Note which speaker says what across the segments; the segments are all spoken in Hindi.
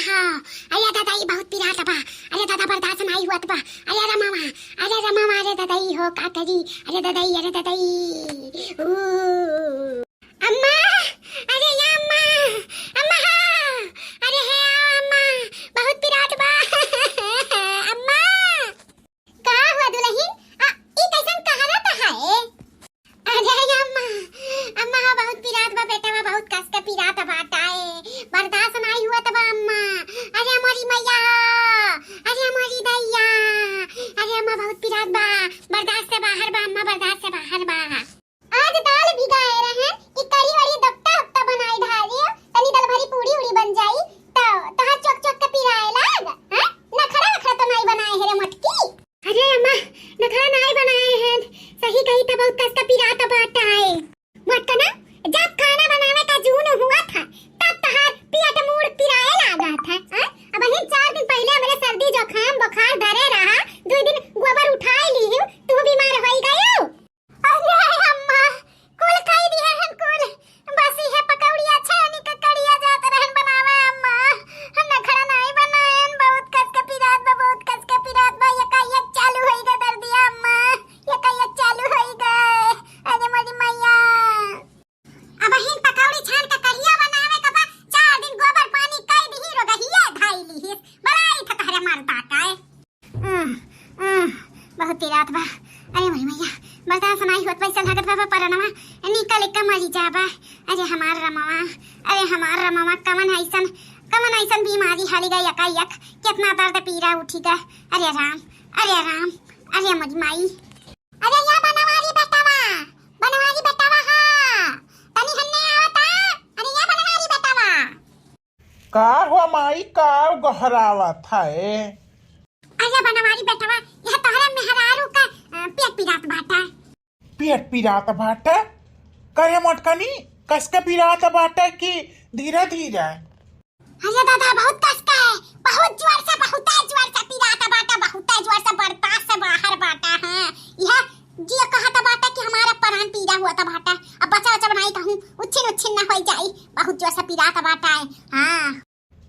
Speaker 1: हो। अरे दादा ये बहुत पिरात बा। अरे दादा बर्दाश्त नहीं हुआ बा। अरे रमावा, अरे रमावा, अरे दादा ये हो का करी। अरे दादा ये, अरे दादा ये। अम्मा, अरे या अम्मा, अम्मा अरे है अम्मा, बहुत पिरात बा। अम्मा का हुआ दुल्हन? ई कैसन कहा रहता है? अरे अम्मा, अम्मा बहुत पिरात बा बेटा, बहुत कस के पिरात बाटा है, बर्दाश्त नहीं हुआ तब अम्मा। अरे हमारी मैया, अरे हमारी दैया, अरे अम्मा बहुत पिरात बा, बर्दाश्त से बाहर बा अम्मा, बर्दाश्त से बाहर बा। आज दाल भिगाए रहे, ई करी वाली दफ्ता हफ्ता बनाई ढालियो, तनी दाल भरी पूरी उड़ी बन जाई तो तहा चौक चौक के पिराए लाग। हैं नखरा नखरा तो नहीं बनाए है रे मटकी। अरे अम्मा नखरा नहीं बनाए हैं, सही कही तो बहुत कस का पिरात बाटा है। मटका ना जब खाना बनावे का जून हुआ था तब तहार पियट मूड पिराए लागा था। अब ही 4 दिन पहले मेरे सर्दी जुकाम बुखार धरे रहा, 2 दिन गोबर उठाए ली हूं, तू बीमार होई गयो। अरे अम्मा कुल खाई दिए हैं कुल, बस ये पकौड़िया छानी का कड़िया जात रहन बनावे अम्मा, हम नखरा नहीं बनाए, बहुत कस के पिरात बा, बहुत कस के पिरात बा, एक चालू होई ग दर्दिया अम्मा, एक चालू होई ग। अरे मेरी मैया अब हिन पकौड़ी छान के करिया बनावे का बा, 4 दिन गोबर पानी कई दी रो गहिया धाई ली बड़ाई थकहरे मारता काय। बहुत पिरात बा। अरे मेरी मैया बर्दाश्त नहीं होत पैसा लागत बा परनवा निकल के मरी जाबा। अरे हमार रमवा, अरे हमार रमवा कमन ऐसन बीमारी हली गई एकाएक, कितना दर्द पीरा उठी गा। अरे राम, अरे राम, अरे मेरी माई। अरे या बनवारी बेटावा, बनवारी बेटावा हा तनी हन्ने आवता। अरे या बनवारी बेटावा
Speaker 2: का हुआ माई, का गहरावत है?
Speaker 1: अरे बनवारी बेटावा यह तोहरे मेहरारू का पेट पिरात बाटा।
Speaker 2: पेट पिरात बाटे? करे मोटकनी कस के पिरात बाटे कि धीरे धीरे?
Speaker 1: अरे दादा बहुत कस का है, बहुत जोर से पिरात बाटा, बहुत जोर से बर्दाश्त से बाहर बाटा है। यह जी कहता बाटा कि हमारा प्राण पीरा हुआ था बाटा, अब बचा बचा बनाई कहूं उच्छिन न हो जाई, बहुत जोर से पिरात बाटा है। हां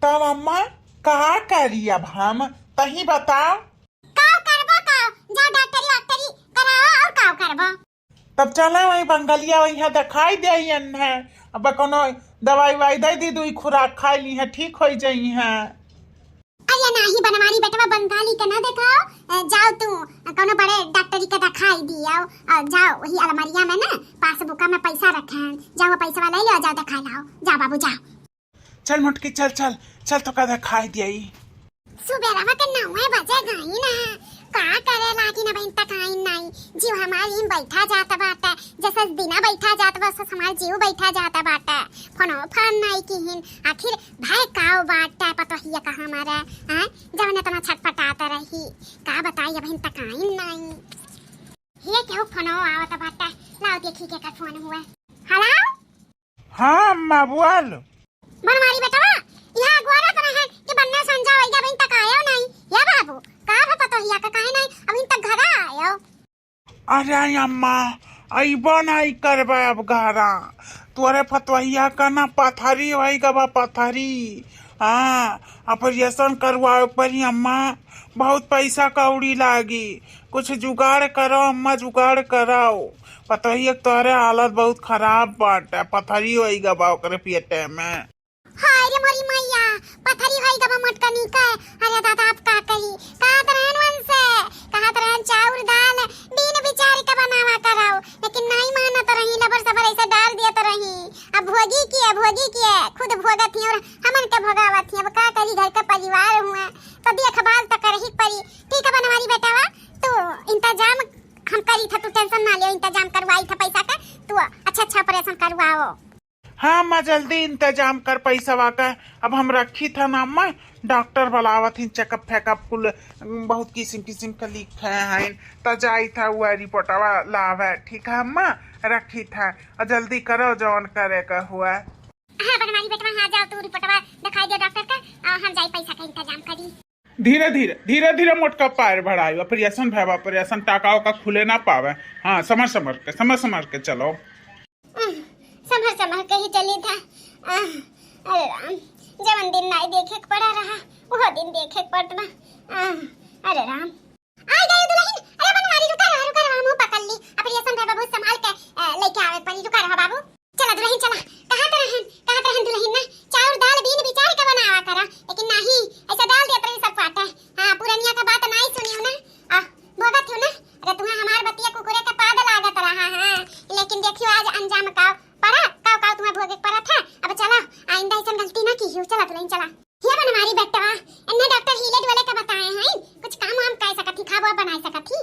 Speaker 2: तब अम्मा का करी अब हम तही बताओ।
Speaker 1: काव करबो का जा डॉक्टरी कराओ और काव करबो।
Speaker 2: तब चला वही बंगलिया वही दिखाई दे है, अब कोनो दवाई वाई दे दी, 2 खुराक खाई ली है, ठीक हो जाई है।
Speaker 1: अरे नहीं बनवारी बेटवा बंगाली का ना दिखाओ, जाओ तू कोनो बड़े डॉक्टरी का दिखाई दियो, और जाओ वही अलमारिया में ना पासबुक में पैसा रखे, जाओ पैसा ले लो, जाओ दिखा लाओ, जा बाबू जा।
Speaker 2: चल मुटकी चल चल चल, तो का दिखाई दिया
Speaker 1: सुबेरा के 9 बजे गई ना, का करे लागी ना बहन तक आई नहीं, जीव हमारी इन बैठा जाता बाटा, जैसे बिना बैठा जाता बस हमार जीव बैठा जाता बाटा, फोन नहीं की हिन, आखिर भाई काव बाटा पता ही का हमारा हैं, जब ने तना छटपटाता रही, का बताइए बहन तक आई नहीं। ये क्यों फोन आवता बाटा, लाओ देखी के का फोन हुआ। हेलो
Speaker 2: हाँ अम्मा बोल।
Speaker 1: बनवारी बेटा यहाँ गोरा तरह है कि बनने संजा होइगा, अभी तक आयो नहीं या बाबू, का पता हिया का काहे नहीं अभी तक घर आयो।
Speaker 2: अरे अम्मा अइबो नहीं करबे अब घरा, तोरे फतवहिया का ना पथरी होइगा बा, पथरी। हाँ ऑपरेशन करवाओ परी अम्मा, बहुत पैसा कौड़ी लागी, कुछ जुगाड़ करो अम्मा, जुगाड़ कराओ। पतवहिया तोरे हालत बहुत खराब बाटे, पथरी होइगा बा ओकरे पेटे में।
Speaker 1: हाय रे मोरी मैया पथरी होइगा बा मटकनी का। अरे दादा आप का करी, कहत रहन वन से, कहत रहन चाउर दाल दिन विचार के बनावा कराओ, लेकिन नहीं मानत रही, लबर सबर ऐसे डाल दिया तो रही। अब भोगी की खुद भोगत ही और हमन के भोगावत ही, अब का करी, घर का परिवार हुआ तो देखभाल तो कर ही पड़ी। ठीक है बनवारी बेटावा तू इंतजाम हम करी था, तू टेंशन ना लियो, इंतजाम करवाई था पैसा का, तू अच्छा ऑपरेशन करवाओ।
Speaker 2: हाँ मैं जल्दी इंतजाम कर पैसा का। अब हम रखी था ना अम्मा, डॉक्टर बुलावत ही, चेकअप फेकअप कुल बहुत किस्म का लिखे हैं, तो जाई था वो रिपोर्टवा लावे। ठीक है अम्मा रखी था, और जल्दी करो जौन करे का हुआ।
Speaker 1: हाँ बनवारी बेटवा हाँ जाओ, तू रिपोर्टवा दिखाई दे डॉक्टर का, हम जाई पैसा का इंतजाम करी।
Speaker 2: धीरे धीरे मोटका पैर बढ़ाई, ऑपरेशन भैया ऑपरेशन टाका का खुले ना पावे। हाँ समझ के चलो।
Speaker 1: संभर के ही चली था। अरे राम जवन दिन नहीं देखे के पड़ा रहा वो दिन देखे के पड़त बा। अरे राम आई गई दुल्हन। अरे बनवारी रुका रहा मुंह पकड़ ली। अब ये सन बाबू संभाल के लेके आवे पड़ी। रुका रहा बाबू। चला दुल्हन चला। कहां तरहन दुल्हन ना चाउर दाल बीन बिचार के बनावा करा, लेकिन नहीं ऐसा डाल दिया तरी सब फाटा। हां पुरनिया का बात नहीं सुनियो ना। भोगत हो ना। अरे तुम्हें हमार बतिया कुकुरे के पाद लागत रहा है, लेकिन देखियो आज अंजाम काव पड़ा। काव तुम्हें भोगे पड़ा था। अब चलो आइंदा ऐसा गलती ना कीजियो। चला दुल्हन चला। ये बनवारी बेटा इन्ने डॉक्टर हीलेट वाले के बताए हैं कुछ काम हम कह सकत थी, खावा बना सकत थी।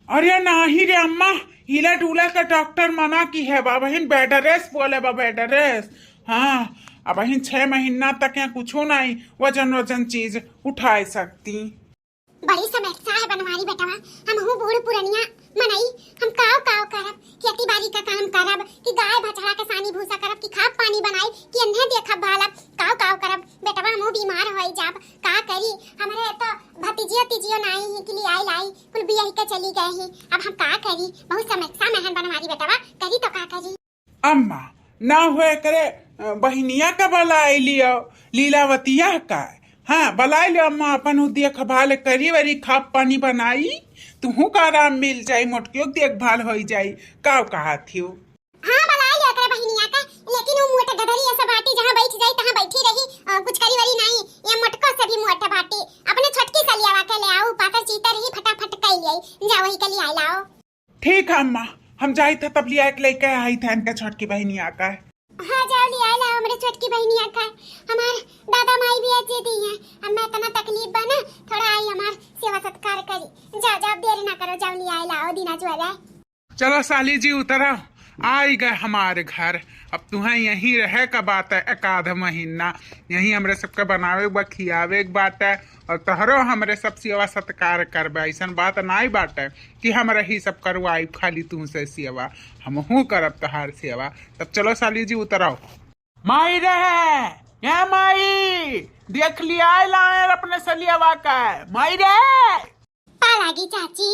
Speaker 2: अरे नहीं रे अम्मा, हीला टूला का डॉक्टर मना की है बा बहन, बेड रेस्ट बोले बा बेड रेस्ट। हाँ अब बहन 6 महीना तक यहाँ कुछ नहीं वजन चीज उठा सकती।
Speaker 1: बड़ी समस्या है बनवारी बेटवा। हम हूँ बूढ़ पुरनिया मनई, हम काव करब, खेती बाड़ी का काम करब, कि गाय बछड़ा के सानी भूसा करब, कि खाद पानी बनाई, कि अन्हे देखब भालब, काव करब बेटवा। हम बीमार होई जाब का करी। हमरे तो भतीजियो नहीं है कि लाई कुल बियाही के चली गए हैं। अब हम का करी। बहुत समस्या में है बनवारी बेटवा। करी तो का करी।
Speaker 2: अम्मा ना हुए करे बहनिया का बलाई लियो, लीलावतिया का। हाँ बलाई लो अम्मा, अपन देखभाल करी वरी खाप पानी बनाई, तुहू का आराम मिल जाई, मोटकियों देखभाल हो जाई। काव कहा थी
Speaker 1: हाँ बलाई लो करे बहनिया का, लेकिन वो मोटे गधरी ऐसा बाटी जहाँ बैठ जाई तहाँ बैठी रही, कुछ करी वरी नहीं। ये मोटको से भी मोटे बाटी अपने छोटकी सलियावा के ले आओ, पातर चीतर ही फटाफट कई ले जाओ वही के लिए आई लाओ। ठीक
Speaker 2: है अम्मा, हम जाई थे तब लिया लेके आई थे इनका छोटकी बहनिया का।
Speaker 1: हाँ जाओ ले आई लाओ मेरे छोटकी बहनिया का। हमार दादा माई भी अच्छे दी है। अब मैं इतना तकलीफ बना थोड़ा आई हमार सेवा सत्कार करी। जाओ देर ना करो, जाओ ले आई लाओ दीना ज्वाला।
Speaker 2: चलो साली जी उतरो, आई गए हमारे घर। अब तुम्हें यहीं रहे का बात है, एक आधा महीना यहीं हमरे सबके बनावे ब खियावे के बात है, और तहरो हमरे सब सेवा सत्कार करबे। ऐसा बात नहीं बाटे कि हमरा ही सब करवाई खाली तुमसे सेवा, हमहू करब तहार सेवा। तब चलो साली जी उतरो। माई रहे ये माई देख लिया लाए अपने सलियावा का। माई रहे
Speaker 1: पालागी चाची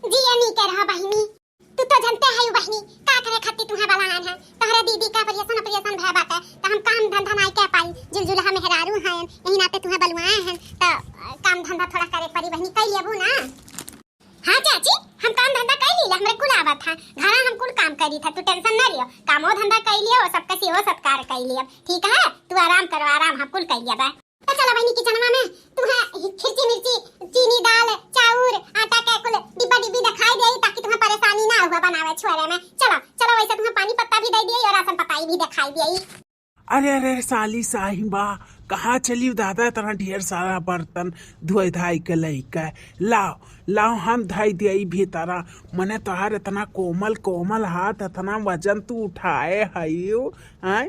Speaker 1: जी नहीं कह रहा बहनी। तू तो जानते है बहनी का करे खाती तुम्हें बलान है। तोहरे दीदी का परियसन भय बात है, तो हम काम धंधा नहीं कह पाई। जुलजुल हमें हेरारू हैं, यही नाते तुम्हें बलवाए हैं, तो काम धंधा थोड़ा करे परी बहनी कह लेबू ना। हाँ चाची हम काम धंधा कर ली, हमरे कुल आवत था घरा, हम कुल काम करी था। तू टेंशन न लियो, कामो धंधा कर लियो, सबका सेवा सत्कार कर लियो। ठीक है तू आराम करो, आराम हम कुल कर लिया बा। तो चलो बहनी किचनवा में तुम्हें खिरची मिर्ची चीनी दाल चाउर आटा के कुल डिब्बा डिब्बी दिखाई दे, ताकि तुम्हें परेशानी ना हुआ बनावे छोरे में। चलो वैसे तुम्हें पानी पत्ता भी दे दिए और राशन पताई भी दिखाई दी।
Speaker 2: अरे साली साहिबा कहाँ चली दादा, इतना ढेर सारा बर्तन धोई धाई के लइका। लाओ हम धाई दिया भीतरा। मने तोहार इतना कोमल हाथ, इतना वजन तू उठाए है,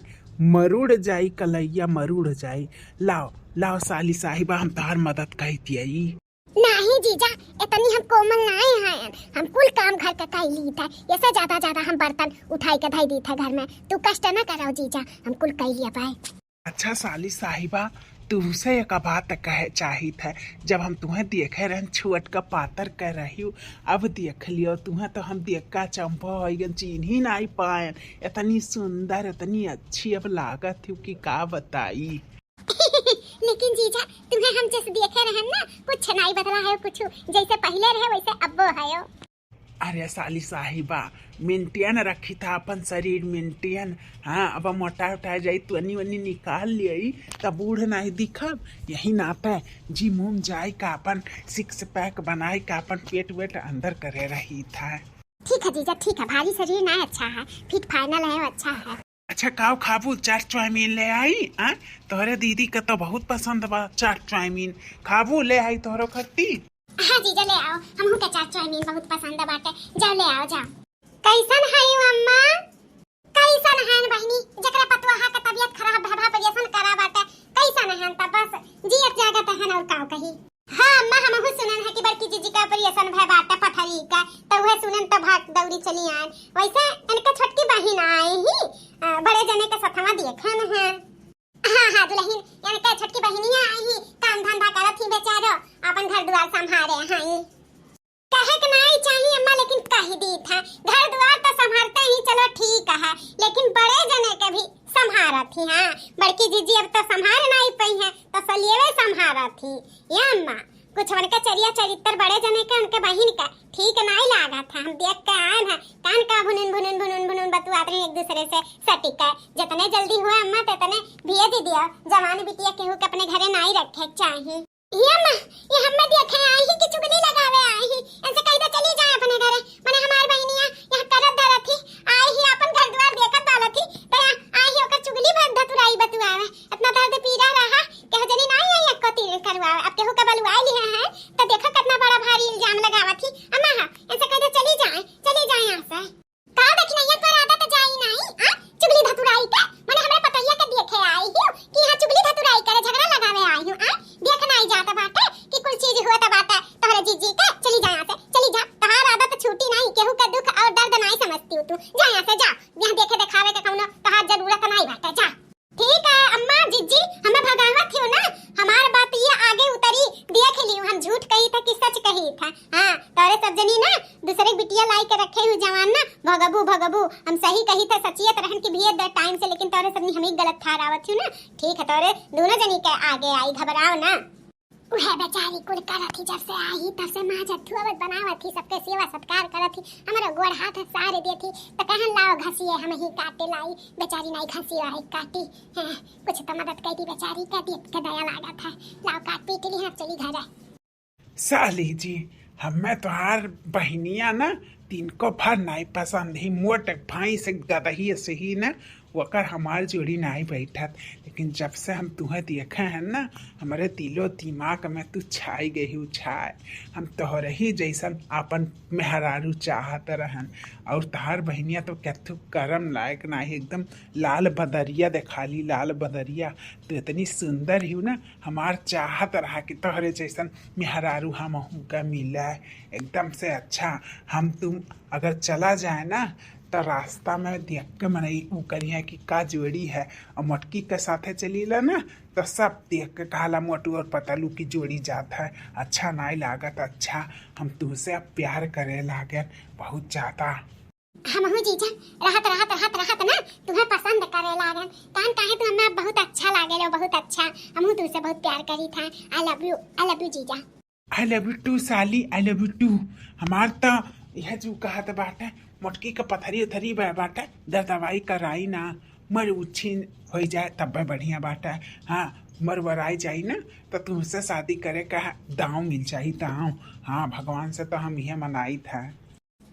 Speaker 2: मरुड़ जाई कलैया मरुड़ जाई। लाओ साली साहिबा हम तोहार मदद कही दियई।
Speaker 1: नहीं जीजा इतनी हम कोमल नहीं हैं, हम कुल काम घर का कर ली था। ऐसा ज्यादा हम बर्तन उठाई के धाई दी था घर में। तू कष्ट न करो जीजा, हम कुल कर लिया पाए।
Speaker 2: अच्छा साली साहिबा तुमसे एक बात कहे चाहिए था। जब हम तुम्हें देखे रहन छुअट का पातर कर रही हूँ, अब देख लियो तुम्हें तो हम देख का चंपा चीन ही नहीं पाए। इतनी सुंदर इतनी अच्छी अब लागत थी कि का बताई।
Speaker 1: लेकिन जीजा तुम्हें हम जैसे देखे रहन ना कुछ नहीं बदला है, कुछ जैसे पहले रहे वैसे अब है।
Speaker 2: अरे साली साहिबा मेंटेन रखी था अपन शरीर मेंटेन। हाँ अब मोटा उठा जाई तो वनी निकाल लियई तब बूढ़ नहीं दिखब। यही नाते जी मुम जाई का अपन 6 पैक बनाई का अपन पेट वेट अंदर करे रही था।
Speaker 1: ठीक है जीजा ठीक है, भारी शरीर नहीं अच्छा है, फिट फाइनल है अच्छा है।
Speaker 2: अच्छा काव खाबू चाट चाउमीन ले आई। तोहरे दीदी का तो बहुत पसंद बा चाट चाउमीन, खाबू ले आई तोहरो खट्टी।
Speaker 1: हाँ जीजा ले आओ, हमहू के चाट चाउमीन बहुत पसंद बाटे। जाओ ले आओ जाओ। कैसन है अम्मा? कैसन है बहनी जकरा पतवा हा के तबीयत खराब भभा परियसन करा बाटे, कैसन है त बस जियत जागत है और काव कही। हाँ अम्मा हमहू सुनन है कि बड़की जीजी का परियसन भय बाटे पथरी का, तो वह सुनन तो भाग दौड़ी चली आए। वैसे इनके छोटकी बहन आई ही बड़े जने के सथवा देखन है। हाँ दुल्हन इनके छोटकी बहनिया आई ही काम धंधा करत ही बेचारो, अपन घर द्वार संभाले हैं। कहे के नहीं चाहिए अम्मा, लेकिन कह दी था घर द्वार तो संभालते ही चलो ठीक है, लेकिन बड़े जने के भी संभारत थी। हाँ बड़की जीजी अब तो संभार नहीं पाई है तो सलिएवे संभारत थी। ये अम्मा कुछ उनके चरिया चरित्र बड़े जने के उनके बहन का ठीक नहीं लागा था। हम देख के आए हैं कान का भुनुन भुनुन भुनुन भुनुन बतुआत रहे एक दूसरे से सटिक है। जितने जल्दी हुआ अम्मा ततने भेज दिया। जवान बिटिया केहू के अपने घरे नहीं रखे चाहिए। ये अम्मा ये हम देखे आई ही कि चुगली लगावे आई ही ऐसे कहीं तो चली जाए अपने घरे। माने हमार बहनिया यहां करत धरत थी आई ही अपन घर द्वार देखत डालत थी तो आई ही ओकर चुगली भर धतुराई बतुआवे। इतना दर्द पीरा रहा कह जनी नहीं आई एक कती करवावे। अब केहू के बलुआई लिया है तो देखो कितना बड़ा भारी इल्जाम लगावत थी। अम्मा हां ऐसे कहीं तो चली जाए यहां से का देखना ये पर आदत तो जाई नहीं। हां चुगली धतुराई के माने हमरे पतैया के देखे आई ही कि हां चुगली धतुराई करे झगड़ा लगावे आई हूं। देखना ही जाता बाटे कि कुछ चीज हुआ तो बात है तोहरे जीजी के चली जा यहां से चली जा। तोहार आदत छूटी नहीं केहू का दुख और दर्द नहीं समझती तू। जा यहां से जा यहां देखे दिखावे के कौनो तोहार जरूरत नहीं बाटे जा। ठीक है अम्मा जीजी हमें भगावत थी ना हमार बात ये आगे उतरी देख लियो हम झूठ कही था कि सच कही था। हां तोरे सब जनी ना दूसरे बिटिया लाई के रखे हुए जवान ना भगबू हम सही कही था सचियत रहन की भी टाइम से लेकिन तोरे सब हमें गलत ठहरावत थी ना। ठीक है तोरे दोनों जनी के आगे आई घबराओ ना। उहे बेचारी कुल करत थी जब से आई तब से मां जथुआवत बनावत थी सबके सेवा सत्कार करत थी हमारा गोड़ हाथ सारे दे थी तो कहन लाओ घसिए हम ही काटे लाई। बेचारी नहीं घसी है काटी है कुछ तो मदद कर दी बेचारी का देख के दया लागा था। लाओ काट पीट ली हम चली घर।
Speaker 2: साली जी हमें तोहार बहनिया ना तीन को भर नहीं पसंद ही मोट भाई से गदही से ही ना वकर हमार जोड़ी नहीं बैठत। लेकिन जब से हम तुम्हें देखे हैं ना हमारे दिलो दिमाग में तू छाई गई छाए। हम तोहरे ही जैसन अपन मेहरारू चाहत रहन और तहार बहनिया तो कैथु करम लायक नहीं एकदम लाल बदरिया देखाली लाल बदरिया। तो इतनी सुंदर ही ना हमार चाहत रहा कि तोहरे जैसन मेहरारू हम का मिला एकदम से अच्छा। हम तुम अगर चला जाए ना तो रास्ता में देख के मनई ऊ करिए कि का जोड़ी है और मटकी के साथे चलीला ना तो सब देख के कहला मोटू और पतलू की जोड़ी जाता है अच्छा नहीं लागत। अच्छा हम तुझसे अब प्यार करे लागे बहुत ज्यादा।
Speaker 1: हम हो जीजा रहत ना तुम्हें पसंद करे लागन कान काहे तू हमें बहुत अच्छा लागे लो बहुत अच्छा हम तुझसे बहुत प्यार करी था। आई लव यू जीजा।
Speaker 2: आई लव यू टू साली आई लव यू टू। हमार तो यह जो कहत बाटे मोटकी का पथरी उथरी बाटे दर दवाई कराई ना मर उच्छी हो जाए तब बढ़िया बाटा। हाँ मर वराई जाई ना तो तुमसे शादी करे का दांव मिल जाई दांव। हाँ भगवान से तो हम यह मनाई था।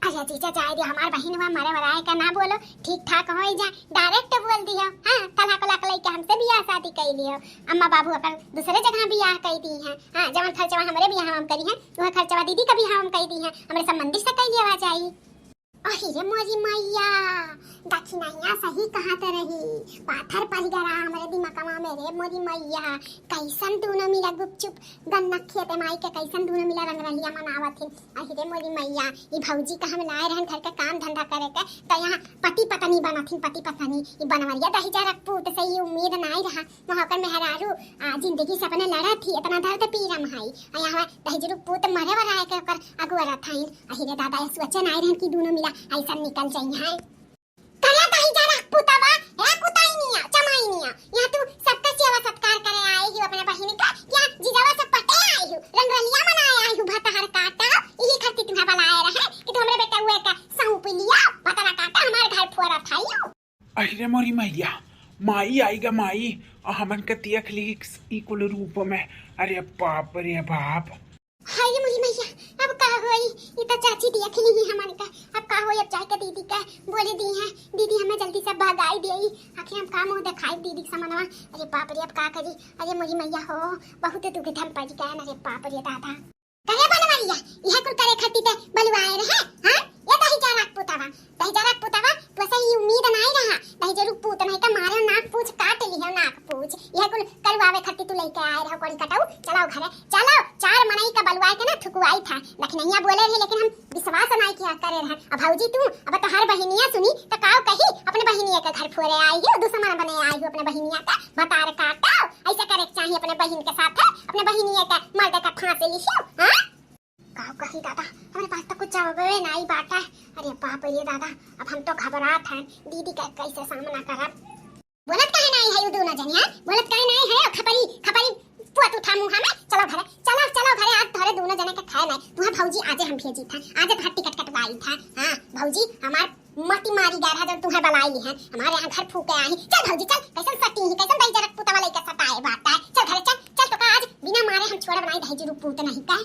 Speaker 1: अरे जीजा जाए दिया हमार बहन हुआ मरे वराए का ना बोलो ठीक ठाक हो जा डायरेक्ट बोल दियो। हाँ तला को लक लई के हमसे बियाह शादी कर लियो। अम्मा बाबू अपन दूसरे जगह बियाह कर दी हैं। हाँ जवन खर्चवा हमरे बियाह हम करी हैं वह खर्चवा दीदी का बियाह हम कर दी हैं हमरे संबंधी से कर लिया जाई। अरे मोरी मैया दक्षिणैया सही कहत रही पाथर पड़ गया हमारे दिमागवा में रे मोरी मैया कैसन दोनों मिला गुपचुप गन्ना खेत माई के कैसन दोनों मिला रंगरलिया मनावत थी। अरे मोरी मैया ये भौजी का हम लाए रहन घर का काम धंधा करे के तो यहाँ पति पत्नी बना थी पति पत्नी ये बनवरिया दही जा रख पूत से ये उम्मीद नहीं रहा वहाँ पर मेहरारू जिंदगी से अपने लड़ा थी इतना दर्द पी रहा है यहाँ दही जरूर पूत मरे वराए के कर अगुआ था। अरे दादा ये सोचे नहीं रहन की दोनों मिला ऐसा निकल जाई है कला दही जा रख पुतवा है कुताई निया चमाई निया यहाँ तू सबका सेवा सत्कार करे आई हो अपने बहन का क्या जीजावा से पटे आई हो रंगरलिया मनाए आई हो भतहर काटा यही खर्ची तुम्हें बुलाए रहे कि तू हमरे बेटा हुए का सौंप लिया भतरा काटा हमारे घर फोरा थाई।
Speaker 2: अरे मोरी मैया माई आएगा माई और हमन के देख ली इकुल रूप में। अरे बाप रे बाप
Speaker 1: हाय मोरी मैया अब का होई ये तो चाची देख ली हमन का अब का होई अब जाके दीदी का बोले दी है दीदी हमें जल्दी से भगाई देई आखिर हम काम हो दिखाई दीदी के सामने। अरे बाप रे अब का करी। अरे मोरी मैया हो बहुत दुख धम पड़ गया। अरे बाप रे दादा करे बनवरिया यह कुल करे खट्टी पे बलवाए रहे। हां ये दही जा रख पुतवा तो सही उम्मीद नहीं रहा दही जरूर पूत नहीं तो मारे नाक पूछ काट लियो नाक पूछ यह कुल करवावे खट्टी तू लेके आए रहो कोड़ी कटाऊ चलाओ घरे चलो चार मनई का बलवाए के ना थुकवाई था लखनैया बोले रहे लेकिन हम विश्वास नहीं किया करे रहे। अब भौजी तू अब तो हर बहनिया सुनी तो काओ कही अपने बहनिया के घर फोरे आई हो दुश्मन बने आई हो अपने बहनिया का बतार काटाओ ऐसा करे चाहिए अपने बहन के साथ अपने बहनिया का मर्द का फांसी लिखियो। हां काओ कही दादा हमारे पास तो कुछ जवाब नहीं बाटा। अरे बाप रे दादा अब हम तो घबरात हैं दीदी का कैसे सामना करब। बोलत काहे नहीं है दोनों जनिया, बोलत काहे नहीं है? खपरी खपरी पुआ तू था मुंह में। चलो घरे, चलो घरे, आज तोरे दोनों जने के खाए नहीं। तुहा भौजी आजे हम भेजी था, आजे घर टिकट कटवाई था। हां भौजी हमार मती मारी गया है जब तुम्हें बुलाई है, हमारे यहाँ घर फूके आई। चल भौजी चल, कैसन सटी ही, कैसन बेइज्जत पुता वाले के सताए बात है। चल घरे चल, चल तो का आज बिना मारे हम छोड़े बनाई दहेज रूप पूत नहीं का।